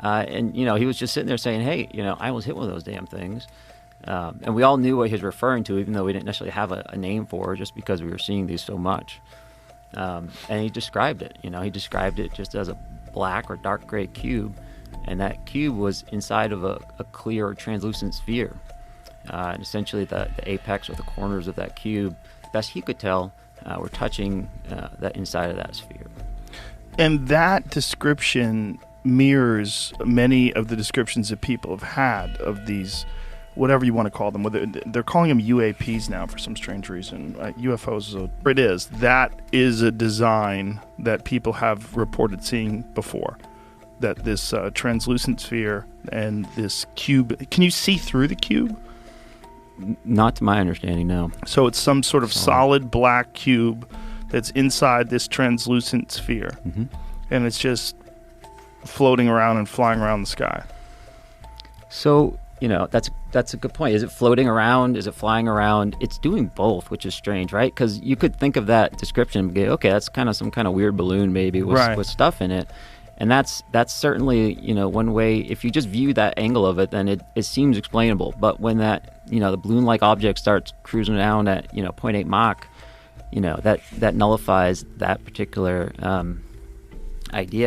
And, he was just sitting there saying, hey, I was hit one of those damn things. And we all knew what he was referring to, even though we didn't necessarily have a name for it, just because we were seeing these so much. And he described it. He described it just as a black or dark gray cube, and that cube was inside of a clear or translucent sphere. And essentially, the apex or the corners of that cube, best he could tell, were touching that inside of that sphere. And that description mirrors many of the descriptions that people have had of these, whatever you want to call them. Whether they're calling them UAPs now for some strange reason. UFOs, it is. That is a design that people have reported seeing before. That this translucent sphere and this cube. Can you see through the cube? Not to my understanding, no. So it's some sort of solid black cube that's inside this translucent sphere. Mm-hmm. And it's just floating around and flying around the sky. So, that's a good point. Is it floating around? Is it flying around? It's doing both, which is strange, right? Because you could think of that description and go, okay, that's kind of some kind of weird balloon maybe with stuff in it. And that's certainly, one way. If you just view that angle of it, then it seems explainable. But when that, the balloon-like object starts cruising around at, 0.8 Mach, that nullifies that particular idea.